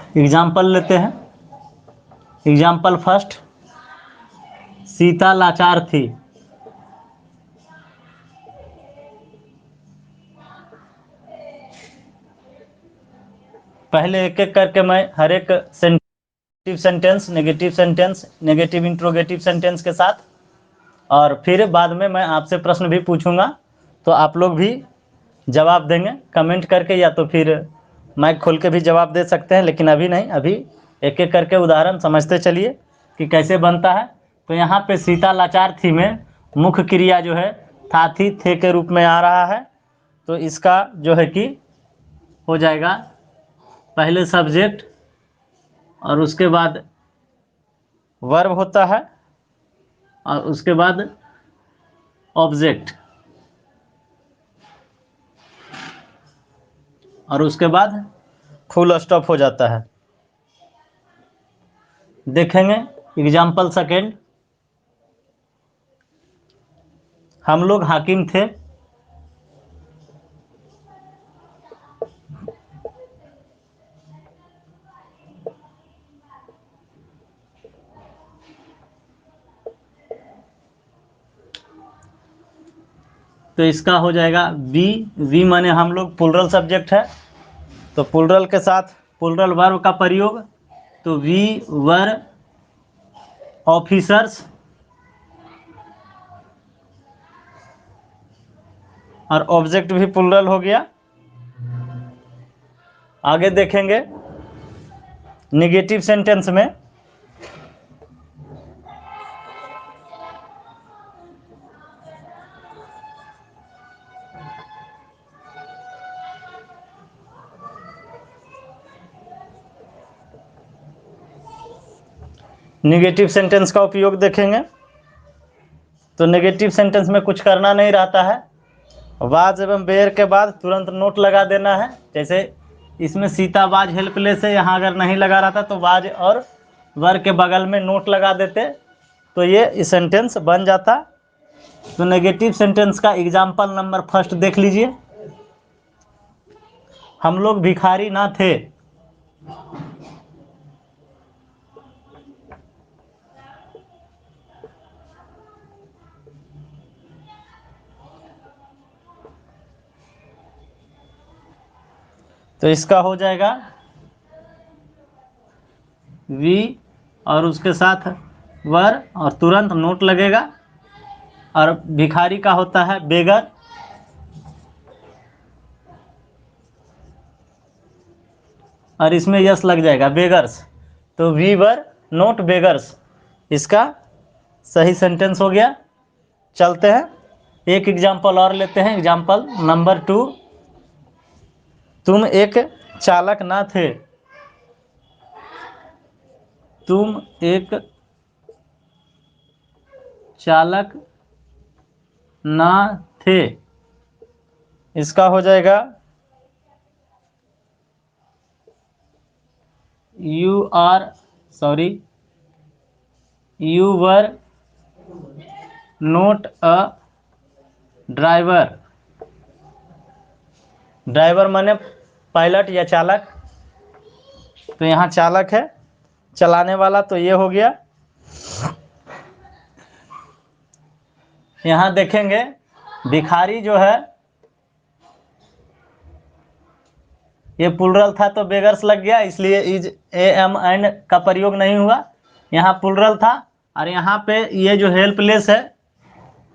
Example लेते हैं। Example first, Sita लाचार थी। पहले एक एक करके मैं हर एक sentence, negative sentence, negative interrogative sentence के साथ, और फिर बाद में मैं आपसे प्रश्न भी पूछूंगा, तो आप लोग भी जवाब देंगे कमेंट करके, या तो फिर माइक खोल के भी जवाब दे सकते हैं, लेकिन अभी नहीं, अभी एक एक करके उदाहरण समझते चलिए कि कैसे बनता है। तो यहाँ पे सीता लाचार थी में मुख्य क्रिया जो है था, थी, थे के रूप में आ रहा है। तो इसका जो है कि हो जाएगा पहले सब्जेक्ट और उसके बाद वर्ब होता है और उसके बाद ऑब्जेक्ट और उसके बाद फुल स्टॉप हो जाता है। देखेंगे एग्जाम्पल सेकेंड, हम लोग हाकिम थे। तो इसका हो जाएगा वी। वी माने हम लोग प्लुरल सब्जेक्ट है, तो प्लुरल के साथ प्लुरल वर्ब का प्रयोग, तो वी वर ऑफिसर्स, और ऑब्जेक्ट भी प्लुरल हो गया। आगे देखेंगे नेगेटिव सेंटेंस में, नेगेटिव सेंटेंस का उपयोग देखेंगे। तो नेगेटिव सेंटेंस में कुछ करना नहीं रहता है, वाज एवं बेर के बाद तुरंत नोट लगा देना है। जैसे इसमें सीता वाज हेल्पलेस है, यहाँ अगर नहीं लगा रहा था तो वाज और वर के बगल में नोट लगा देते, तो ये सेंटेंस बन जाता। तो नेगेटिव सेंटेंस का एग्जाम्पल नंबर फर्स्ट देख लीजिए, हम लोग भिखारी ना थे। तो इसका हो जाएगा वी और उसके साथ वर और तुरंत नोट लगेगा, और भिखारी का होता है बेगर, और इसमें यस लग जाएगा बेगर्स। तो वी वर नोट बेगर्स, इसका सही सेंटेंस हो गया। चलते हैं एक एग्जाम्पल और लेते हैं, एग्जाम्पल नंबर टू, तुम एक चालक ना थे। तुम एक चालक ना थे, इसका हो जाएगा you are sorry you were not a driver. Driver माने पायलट या चालक, तो यहाँ चालक है चलाने वाला, तो ये हो गया। यहाँ देखेंगे भिखारी जो है ये प्लुरल था तो बेगर्स लग गया, इसलिए इज ए एम एन का प्रयोग नहीं हुआ। यहाँ प्लुरल था, और यहाँ पे ये जो हेल्पलेस है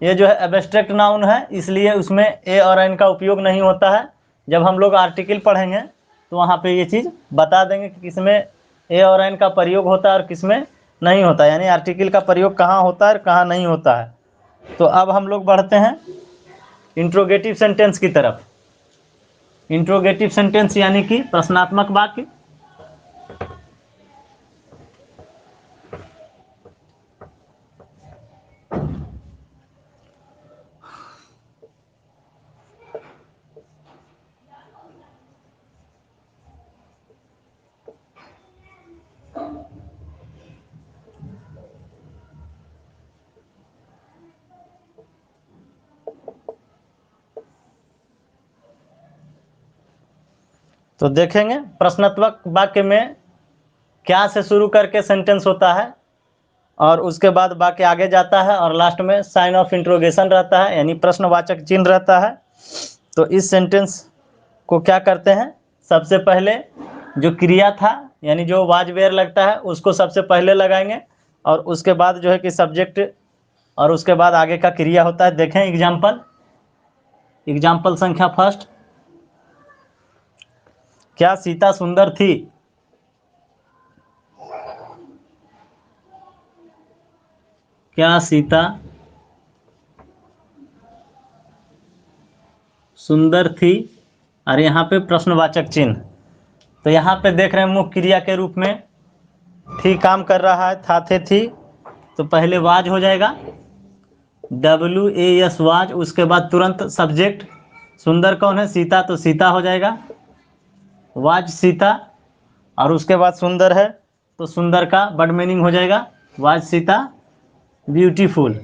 ये जो है एब्स्ट्रैक्ट नाउन है, इसलिए उसमें ए और एन का उपयोग नहीं होता है। जब हम लोग आर्टिकल पढ़ेंगे तो वहाँ पे ये चीज़ बता देंगे कि किसमें ए और एन का प्रयोग होता है और किसमें नहीं होता है, यानी आर्टिकल का प्रयोग कहाँ होता है और कहाँ नहीं होता है। तो अब हम लोग बढ़ते हैं इंट्रोगेटिव सेंटेंस की तरफ। इंट्रोगेटिव सेंटेंस यानी कि प्रश्नात्मक वाक्य। तो देखेंगे प्रश्नात्मक वाक्य में क्या से शुरू करके सेंटेंस होता है और उसके बाद बाकी आगे जाता है और लास्ट में साइन ऑफ इंट्रोगेशन रहता है, यानी प्रश्नवाचक चिन्ह रहता है। तो इस सेंटेंस को क्या करते हैं, सबसे पहले जो क्रिया था यानी जो वाज वेयर लगता है उसको सबसे पहले लगाएंगे और उसके बाद जो है कि सब्जेक्ट और उसके बाद आगे का क्रिया होता है। देखें एग्जाम्पल संख्या फर्स्ट, क्या सीता सुंदर थी? क्या सीता सुंदर थी? और यहाँ पे प्रश्नवाचक चिन्ह। तो यहाँ पे देख रहे हैं मुख्य क्रिया के रूप में थी काम कर रहा है, था थे थी। तो पहले वाज हो जाएगा, WAS वाज, उसके बाद तुरंत सब्जेक्ट। सुंदर कौन है? सीता, तो सीता हो जाएगा वाज सीता। और उसके बाद सुंदर है तो सुंदर का बड मीनिंग हो जाएगा वाज सीता ब्यूटीफुल।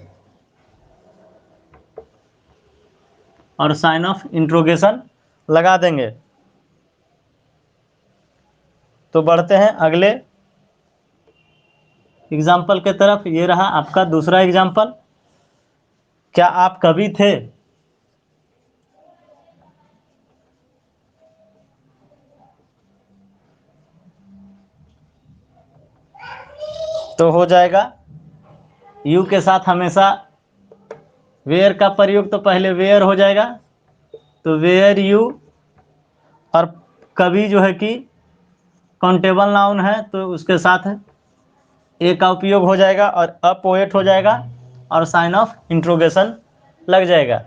और साइन ऑफ इंट्रोगेशन लगा देंगे। तो बढ़ते हैं अगले एग्जाम्पल के तरफ। ये रहा आपका दूसरा एग्जाम्पल, क्या आप कवि थे? तो हो जाएगा यू के साथ हमेशा वेयर का प्रयोग, तो पहले वेयर हो जाएगा, तो वेयर यू। और कवि जो है कि काउंटेबल नाउन है तो उसके साथ ए का उपयोग हो जाएगा और अ पोएट हो जाएगा और साइन ऑफ इंट्रोगेशन लग जाएगा।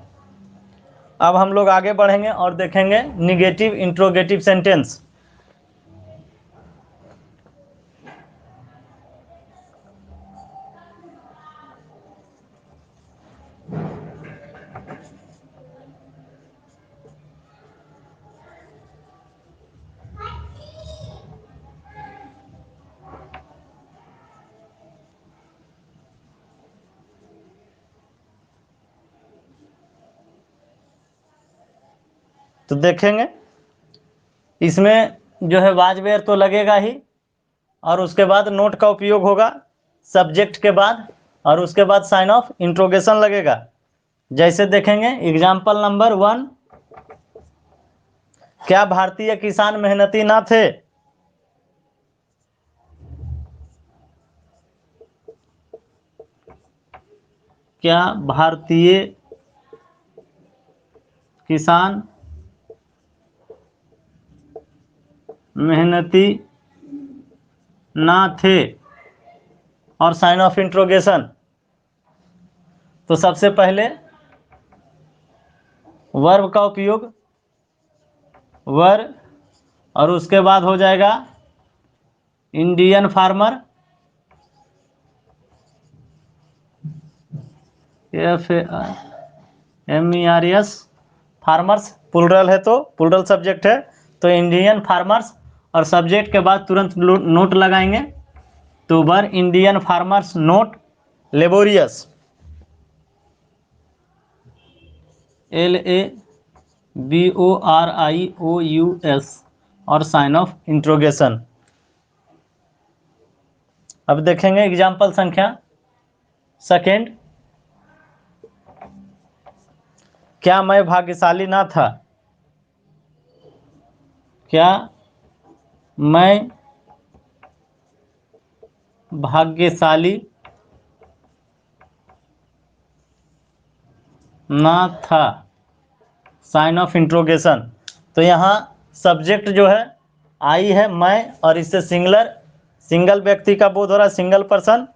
अब हम लोग आगे बढ़ेंगे और देखेंगे निगेटिव इंट्रोगेटिव सेंटेंस। तो देखेंगे इसमें जो है वाजवेयर तो लगेगा ही और उसके बाद नोट का उपयोग होगा सब्जेक्ट के बाद और उसके बाद साइन ऑफ इंट्रोगेशन लगेगा। जैसे देखेंगे एग्जाम्पल नंबर 1, क्या भारतीय किसान मेहनती ना थे? क्या भारतीय किसान मेहनती ना थे और साइन ऑफ इंट्रोगेशन। तो सबसे पहले वर्ब का उपयोग, वर्ब, और उसके बाद हो जाएगा Indian farmer, FARMERS, farmers plural है तो प्लूरल सब्जेक्ट है तो इंडियन फार्मर्स, और सब्जेक्ट के बाद तुरंत नोट लगाएंगे तो वर Indian farmers note laborious, LABORIOUS, और साइन ऑफ इंट्रोगेशन। अब देखेंगे एग्जाम्पल संख्या सेकेंड, क्या मैं भाग्यशाली ना था? क्या मैं भाग्यशाली ना था, साइन ऑफ इंट्रोगेशन। तो यहाँ सब्जेक्ट जो है आई है मैं, और इससे सिंगल व्यक्ति का बोध हो रहा है, सिंगल पर्सन।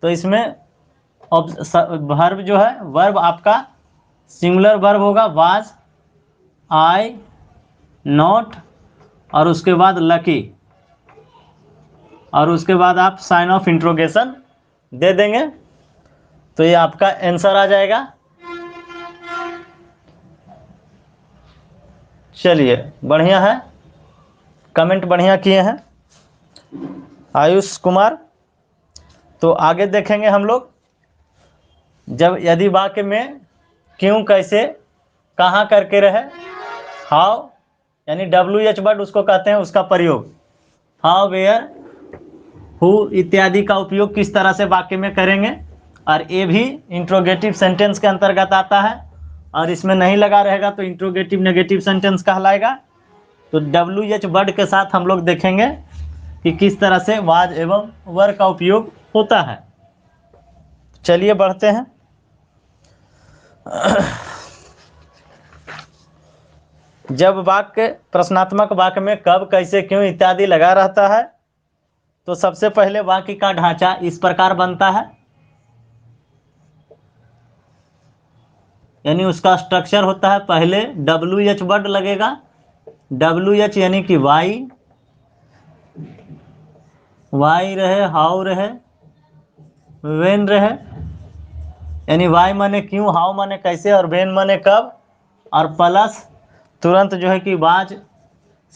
तो इसमें वर्ब जो है, वर्ब आपका सिंगुलर वर्ब होगा वाज, आई, नॉट, और उसके बाद लकी, और उसके बाद आप साइन ऑफ इंट्रोगेशन दे देंगे तो ये आपका आंसर आ जाएगा। चलिए बढ़िया है, कमेंट बढ़िया किए हैं आयुष कुमार। तो आगे देखेंगे हम लोग, जब यदि वाक्य में क्यों, कैसे, कहाँ करके रहे, हाउ, यानी WH वर्ड उसको कहते हैं, उसका प्रयोग, हाउ, वेयर, हु इत्यादि का उपयोग किस तरह से वाक्य में करेंगे। और ये भी इंट्रोगेटिव सेंटेंस के अंतर्गत आता है, और इसमें नहीं लगा रहेगा तो इंट्रोगेटिव नेगेटिव सेंटेंस कहलाएगा। तो WH वर्ड के साथ हम लोग देखेंगे कि किस तरह से वाज एवं वर का उपयोग होता है। चलिए बढ़ते हैं। जब वाक्य प्रश्नात्मक वाक्य में कब, कैसे, क्यों इत्यादि लगा रहता है तो सबसे पहले वाक्य का ढांचा इस प्रकार बनता है, यानी उसका स्ट्रक्चर होता है। पहले WH वर्ड लगेगा, WH यानी कि वाई रहे, हाउ रहे, वेन रहे, यानी वाई माने क्यों, हाउ माने कैसे, और वेन माने कब, और प्लस तुरंत जो है कि वाज,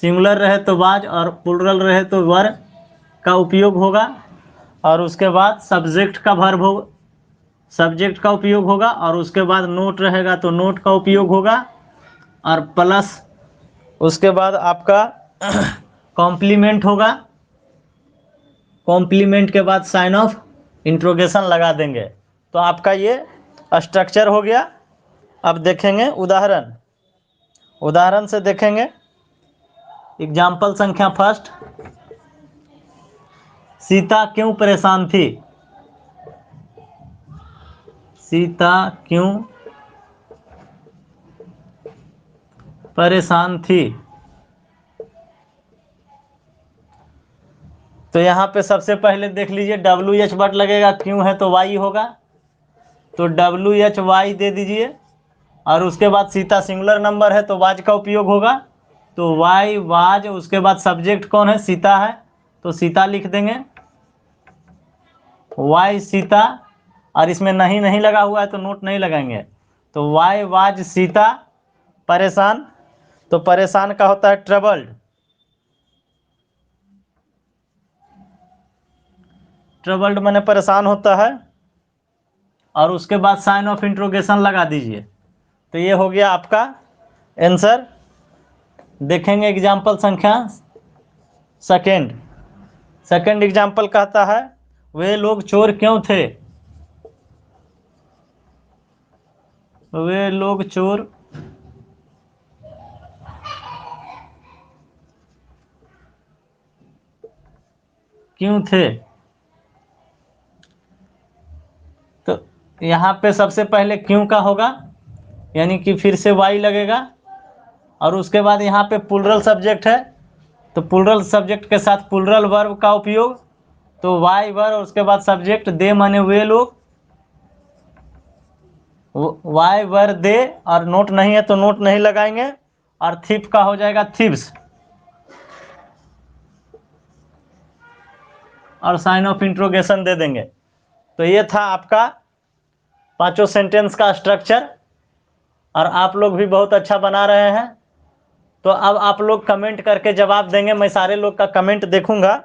सिंगुलर रहे तो वाज और प्लुरल रहे तो वर का उपयोग होगा। और उसके बाद सब्जेक्ट का वर्ब हो, सब्जेक्ट का उपयोग होगा। और उसके बाद नोट रहेगा तो नोट का उपयोग होगा। और प्लस उसके बाद आपका कॉम्प्लीमेंट होगा, कॉम्प्लीमेंट के बाद साइन ऑफ इंट्रोगेशन लगा देंगे। तो आपका ये स्ट्रक्चर हो गया। अब देखेंगे उदाहरण, उदाहरण से देखेंगे। एग्जाम्पल संख्या फर्स्ट, सीता क्यों परेशान थी। सीता क्यों परेशान थी। तो यहाँ पे सबसे पहले देख लीजिए WH वर्ड लगेगा, क्यों है तो वाई होगा, तो WHY दे दीजिए। और उसके बाद सीता सिंगुलर नंबर है तो वाज का उपयोग होगा, तो वाई वाज। उसके बाद सब्जेक्ट कौन है, सीता है, तो सीता लिख देंगे, वाई सीता। और इसमें नहीं लगा हुआ है तो नोट नहीं लगाएंगे, तो वाई वाज सीता परेशान। तो परेशान का होता है ट्रबल्ड, ट्रबल्ड माने परेशान होता है। और उसके बाद साइन ऑफ इंट्रोगेशन लगा दीजिए। तो ये हो गया आपका आंसर। देखेंगे एग्जाम्पल संख्या सेकेंड। सेकेंड एग्जाम्पल कहता है वे लोग चोर क्यों थे। वे लोग चोर क्यों थे। तो यहाँ पे सबसे पहले क्यों का होगा, यानी कि फिर से वाई लगेगा। और उसके बाद यहाँ पे प्लुरल सब्जेक्ट है, तो प्लुरल सब्जेक्ट के साथ प्लुरल वर्ब का उपयोग, तो वाई वर। और उसके बाद सब्जेक्ट दे माने वे लोग, वाई वर दे। और नोट नहीं है तो नोट नहीं लगाएंगे। और थीप का हो जाएगा थीव्स, और साइन ऑफ इंट्रोगेशन दे देंगे। तो ये था आपका पांचों सेंटेंस का स्ट्रक्चर, और आप लोग भी बहुत अच्छा बना रहे हैं। तो अब आप लोग कमेंट करके जवाब देंगे, मैं सारे लोग का कमेंट देखूंगा।